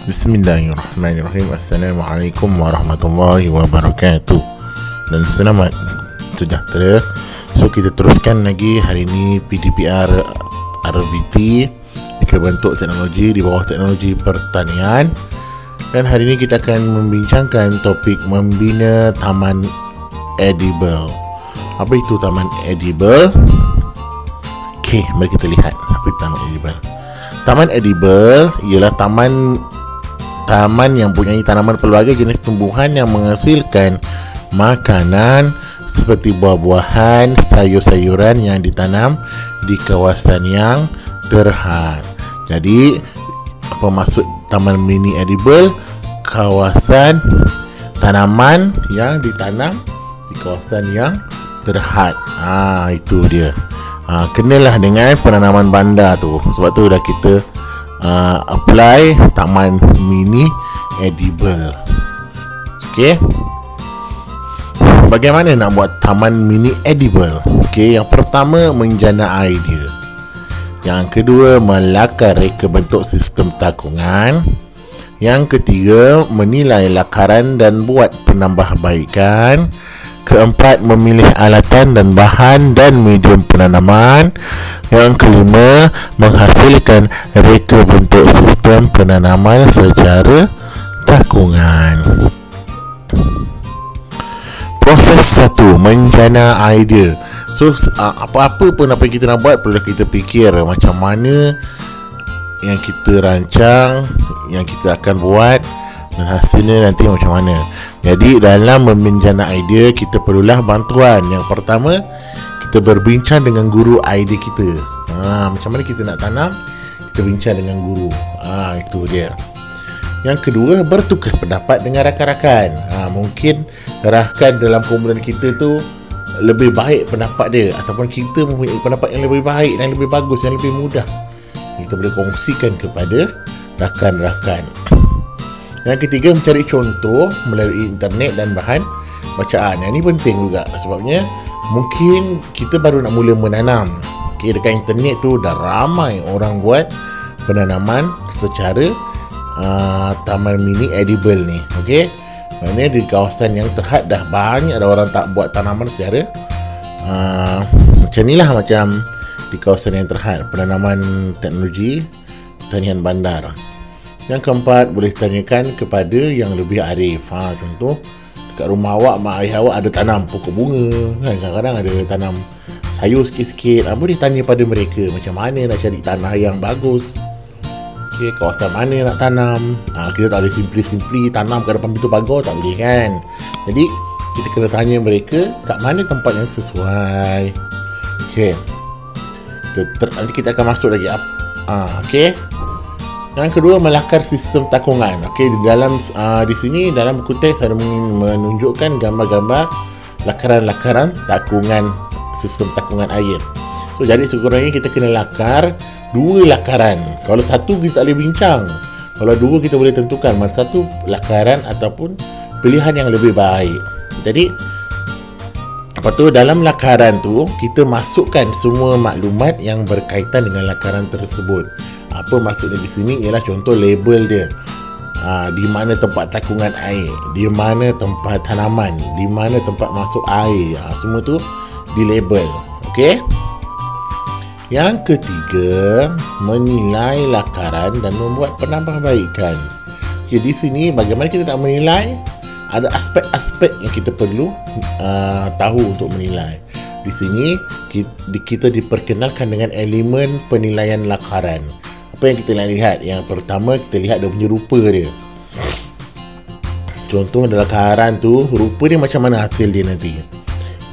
Bismillahirrahmanirrahim. Assalamualaikum warahmatullahi wabarakatuh. Dan selamat sejahtera. So kita teruskan lagi hari ini PDPR RBT ke bentuk teknologi di bawah teknologi pertanian. Dan hari ini kita akan membincangkan topik membina taman edible. Apa itu taman edible? Okey, mari kita lihat apa itu taman edible. Taman edible ialah taman yang mempunyai tanaman pelbagai jenis tumbuhan yang menghasilkan makanan seperti buah-buahan, sayur-sayuran yang ditanam di kawasan yang terhad. Jadi, apa maksud taman mini edible? Kawasan tanaman yang ditanam di kawasan yang terhad. Itu dia. Kenalah dengan penanaman bandar tu. Sebab tu dah kita apply taman mini edible. Okey. Bagaimana nak buat taman mini edible? Okey, yang pertama menjana idea. Yang kedua melakar reka bentuk sistem takungan. Yang ketiga menilai lakaran dan buat penambahbaikan. Keempat memilih alatan dan bahan dan medium penanaman. Yang kelima menghasilkan reka bentuk sistem penanaman secara takungan. Proses 1, menjana idea. So apa-apa pun apa yang kita nak buat perlu kita fikir macam mana yang kita rancang, yang kita akan buat dan hasilnya nanti macam mana. Jadi dalam menjana idea kita perlulah bantuan. Yang pertama kita berbincang dengan guru idea kita. Macam mana kita nak tanam, kita bincang dengan guru. Itu dia. Yang kedua bertukar pendapat dengan rakan-rakan. Mungkin rakan dalam kumpulan kita tu lebih baik pendapat dia, ataupun kita mempunyai pendapat yang lebih baik dan lebih bagus, yang lebih mudah. Kita boleh kongsikan kepada rakan-rakan. Yang ketiga mencari contoh melalui internet dan bahan bacaan. Yang ini penting juga sebabnya mungkin kita baru nak mula menanam. Dekat internet tu dah ramai orang buat penanaman secara taman mini edible ni. Okey. Maknanya di kawasan yang terhad dah banyak ada orang tak buat tanaman secara macam inilah, macam di kawasan yang terhad penanaman teknologi pertanian bandar. Yang keempat, boleh tanyakan kepada yang lebih arif. Contoh, dekat rumah awak, mak ayah awak ada tanam pokok bunga kan? Kadang-kadang ada tanam sayur sikit-sikit. Boleh tanya pada mereka macam mana nak cari tanah yang bagus. Okay, kawasan mana nak tanam. Kita tak boleh simply tanam kat depan pintu pagar, tak boleh kan. Jadi, kita kena tanya mereka kat mana tempat yang sesuai. Okay. Nanti kita akan masuk lagi. Okay. Yang kedua melakar sistem takungan. Okey, di dalam di sini dalam buku teks ada menunjukkan gambar-gambar lakaran-lakaran takungan sistem takungan air. So jadi sekurang-kurangnya kita kena lakar 2 lakaran. Kalau satu kita tak boleh bincang. Kalau 2 kita boleh tentukan mana satu lakaran ataupun pilihan yang lebih baik. Jadi apa tu, dalam lakaran tu kita masukkan semua maklumat yang berkaitan dengan lakaran tersebut. Apa maksudnya di sini ialah contoh label dia. Di mana tempat takungan air, di mana tempat tanaman, di mana tempat masuk air. Semua tu di label. Okey. Yang ketiga, menilai lakaran dan membuat penambahbaikan. Okey, di sini bagaimana kita nak menilai? Ada aspek-aspek yang kita perlu tahu untuk menilai. Di sini kita diperkenalkan dengan elemen penilaian lakaran. Apa yang kita nak lihat? Yang pertama kita lihat dia punya rupa dia. Contoh dalam lakaran tu, rupa dia macam mana hasil dia nanti.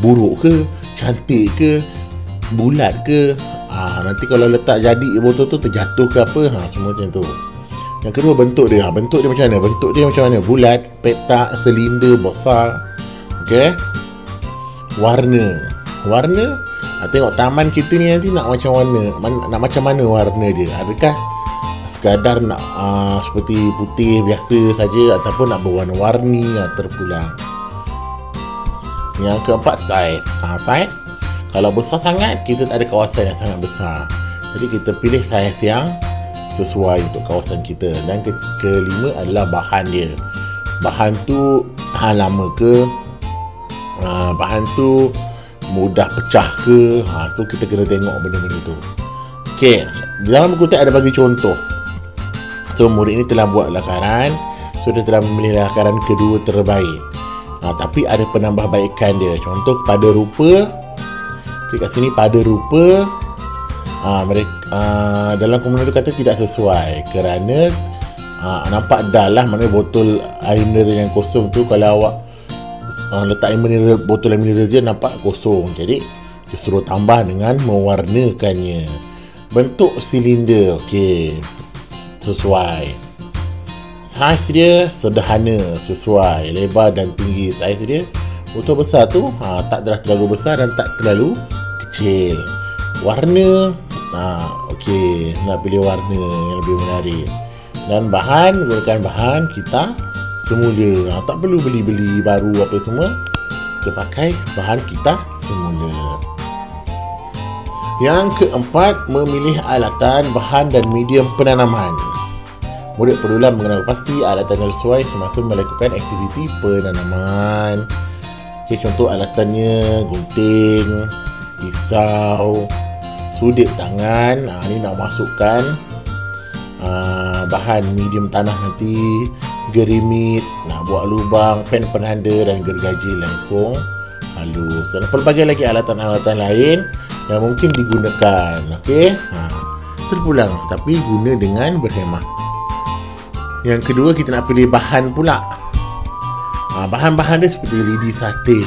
Buruk ke? Cantik ke? Bulat ke? Nanti kalau letak jadi botol tu terjatuh ke apa? Semua macam tu. Yang kedua bentuk dia. Bentuk dia macam mana? Bentuk dia macam mana? Bulat, petak, silinder, besar. Okey. Warna. Tengok taman kita ni nanti nak macam warna, nak macam mana warna dia. Adakah sekadar nak seperti putih biasa saja ataupun nak berwarna-warni terpulang. Yang keempat, saiz. Saiz kalau besar sangat kita tak ada kawasan yang sangat besar. Jadi kita pilih saiz yang sesuai untuk kawasan kita. Dan kelima adalah bahan dia. Bahan tu tahan lama ke, bahan tu mudah pecah ke, tu kita kena tengok benda-benda tu. Okey, dalam buku teks ada bagi contoh. So murid ni telah buat lakaran, so dia telah memilih lakaran kedua terbaik. Tapi ada penambahbaikan dia. Contoh pada rupa. Okay, kat sini pada rupa dalam kemudian tu kata tidak sesuai kerana nampak dah lah, maknanya botol air mineral yang kosong tu kalau awak letak air mineral, botol air mineral je nampak kosong. Jadi dia suruh tambah dengan mewarnakannya. Bentuk silinder, okey, sesuai. Saiz dia sederhana, sesuai. Lebar dan tinggi saiz dia. Botol besar tu tak terlalu besar dan tak terlalu kecil. Warna, okey, nak pilih warna yang lebih menarik. Dan bahan, gunakan bahan kita semula. Tak perlu beli-beli baru apa semua. Kita pakai bahan kita semula. Yang keempat, memilih alatan, bahan dan medium penanaman. Murid perlulah mengenal pasti alatan yang sesuai semasa melakukan aktiviti penanaman. Okay, contoh alatannya gunting, pisau, sudik tangan. Ni nak masukkan bahan medium tanah nanti, gerimit, nak buat lubang, pen penanda dan gergaji lengkung halus. Dan pelbagai lagi alatan-alatan lain yang mungkin digunakan. Okey, terpulang tapi guna dengan berhemah. Yang kedua, kita nak pilih bahan pula. Bahan-bahan dia seperti lidi sate,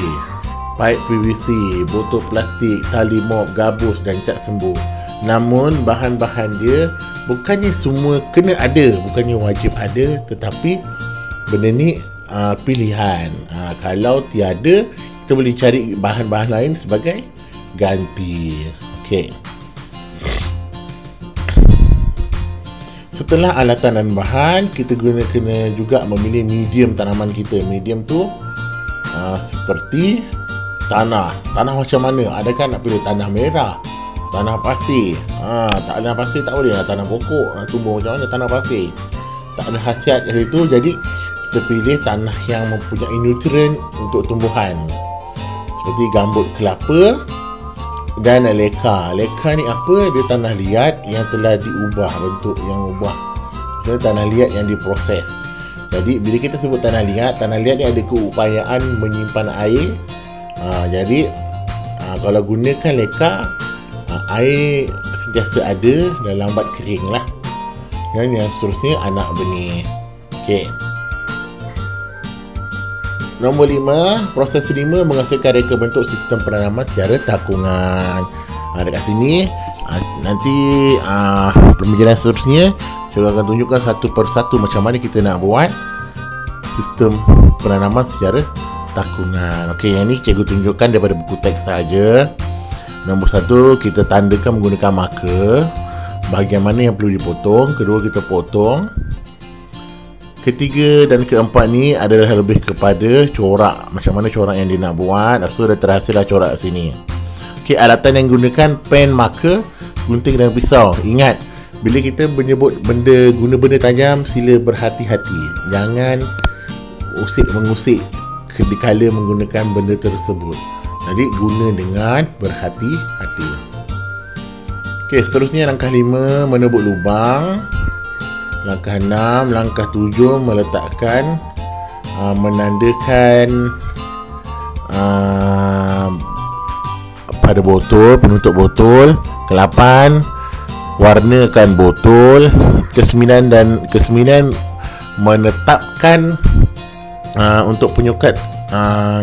paip PVC, botol plastik, tali mop, gabus dan cat sembuh. Namun bahan-bahan dia bukannya semua kena ada, bukannya wajib ada, tetapi benda ni pilihan. Kalau tiada, kita boleh cari bahan-bahan lain sebagai ganti. Okey. Setelah alatan dan bahan, kita kena juga memilih medium tanaman kita. Medium tu seperti tanah. Tanah macam mana? Adakah nak pilih tanah merah, tanah pasir? Tak ada pasir tak boleh lah. Tanah pokok nak tumbuh macam mana? Tanah pasir tak ada khasiat kat situ. Jadi kita pilih tanah yang mempunyai nutrien untuk tumbuhan, seperti gambut kelapa dan leka. Leka ni apa? Dia tanah liat yang telah diubah bentuk, yang ubah. Misalnya tanah liat yang diproses. Jadi bila kita sebut tanah liat ni ada keupayaan menyimpan air. Jadi kalau gunakan leka, air sentiasa ada dan lambat kering lah. Dan yang seterusnya anak benih. Okey. Nombor 5, proses 5 menghasilkan reka bentuk sistem penanaman secara takungan. Dekat sini nanti pembelajaran seterusnya saya akan tunjukkan satu persatu macam mana kita nak buat sistem penanaman secara takungan. Okey, yang ni cikgu tunjukkan daripada buku teks saja. Nombor 1, kita tandakan menggunakan marker bahagian mana yang perlu dipotong. Kedua, kita potong. Ketiga dan keempat ni adalah lebih kepada corak, macam mana corak yang dia nak buat. So dah terhasil lah corak sini. Okey, alatan yang gunakan pen, marker, gunting dan pisau. Ingat, bila kita menyebut benda, guna benda tajam, sila berhati-hati. Jangan mengusik dikala menggunakan benda tersebut. Jadi guna dengan berhati-hati. Okey, seterusnya langkah 5, menebuk lubang. Langkah 6, langkah 7, meletakkan, menandakan pada botol, penutup botol. Ke-8, warnakan botol. Ke-9 menetapkan untuk penyukat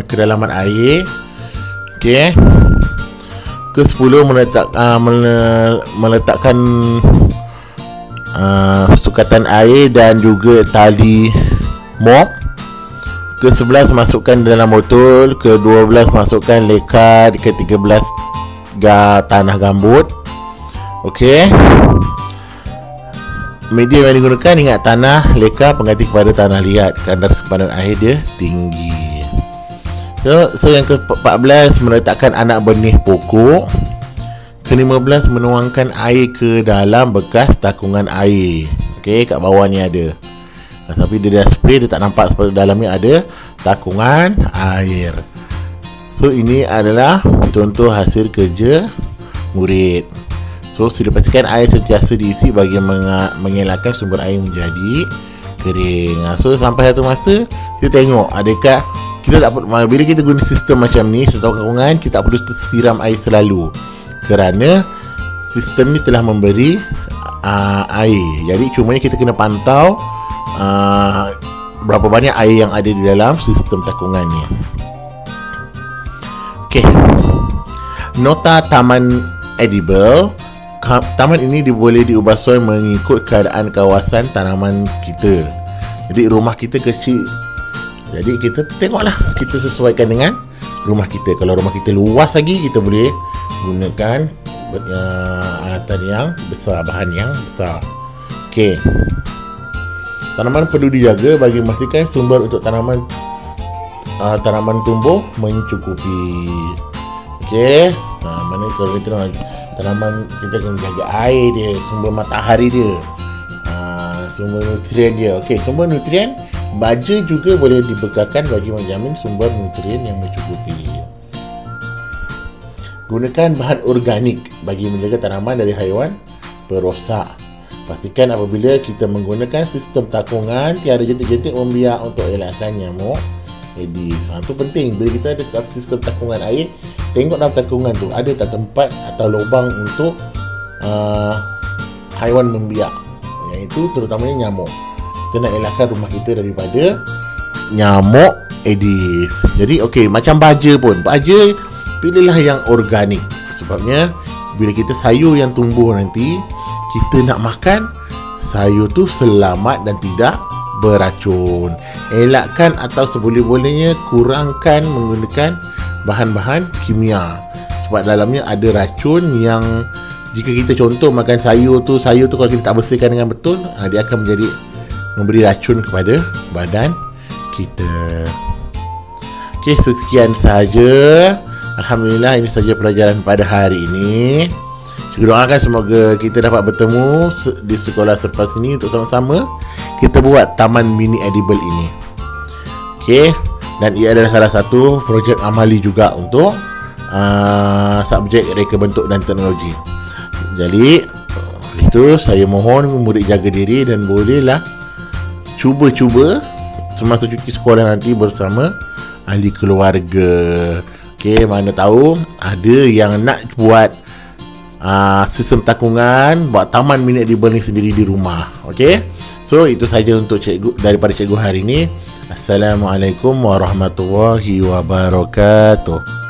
kedalaman air. Okey. Ke-10, meletakkan sukatan air dan juga tali mop. Ke-11, masukkan dalam botol. Ke-12, masukkan leka. Ke-13, tanah gambut. Okey. Medium yang digunakan, ingat, tanah leka pengganti kepada tanah liat. Kadar sempadan air dia tinggi. So yang ke-14, meletakkan anak benih pokok. Ke-15, menuangkan air ke dalam bekas takungan air. Okey, kat bawah ni ada. Tapi dia dah spray, dia tak nampak sebab dalamnya ada takungan air. So ini adalah contoh hasil kerja murid. So sudah pastikan air sentiasa diisi bagi mengelakkan sumber air menjadi kering. So sampai satu masa kita tengok adakah kita tak perlu, bila kita guna sistem macam ni, sistem takungan, kita tak perlu siram air selalu kerana sistem ni telah memberi air. Jadi cumanya kita kena pantau berapa banyak air yang ada di dalam sistem takungan ni. Okey. Nota taman edible. Taman ini boleh diubah suai mengikut keadaan kawasan tanaman kita. Jadi rumah kita kecil, jadi kita tengoklah, kita sesuaikan dengan rumah kita. Kalau rumah kita luas lagi, kita boleh gunakan alatan yang besar, bahan yang besar. Okey. Tanaman perlu dijaga bagi memastikan sumber untuk tanaman tumbuh mencukupi. Okey. Mana kalau kita nak tanaman, kita kena jaga air dia, sumber matahari dia, sumber nutrien dia. Okey, sumber nutrien, baja juga boleh dibekalkan bagi menjamin sumber nutrien yang mencukupi. Gunakan bahan organik bagi menjaga tanaman dari haiwan perosak. Pastikan apabila kita menggunakan sistem takungan, tiada jentik-jentik membiak untuk elakkan nyamuk Aedes. Itu penting. Bila kita ada sistem takungan air, tengok dalam takungan tu ada tak tempat atau lubang untuk haiwan membiak, iaitu terutamanya nyamuk. Kita nak elakkan rumah kita daripada nyamuk Aedes. Jadi okey, macam baja pun, baja pilihlah yang organik. Sebabnya bila kita sayur yang tumbuh nanti, kita nak makan sayur tu selamat dan tidak beracun. Elakkan atau seboleh-bolehnya kurangkan menggunakan bahan-bahan kimia, sebab dalamnya ada racun yang jika kita contoh makan sayur tu kalau kita tak bersihkan dengan betul, dia akan memberi racun kepada badan kita. Okey, sekian sahaja. Alhamdulillah, ini saja pelajaran pada hari ini. Saya doakan semoga kita dapat bertemu di sekolah selepas ini untuk sama-sama kita buat taman mini edible ini. Okey, dan ia adalah salah satu projek amali juga untuk subjek reka bentuk dan teknologi. Jadi itu saya mohon murid jaga diri dan bolehlah cuba-cuba semasa cuti sekolah nanti bersama ahli keluarga. Okey, mana tahu ada yang nak buat sistem takungan, buat taman mini edible ni sendiri di rumah. Okey, so itu saja untuk daripada cikgu hari ini. Assalamualaikum warahmatullahi wabarakatuh.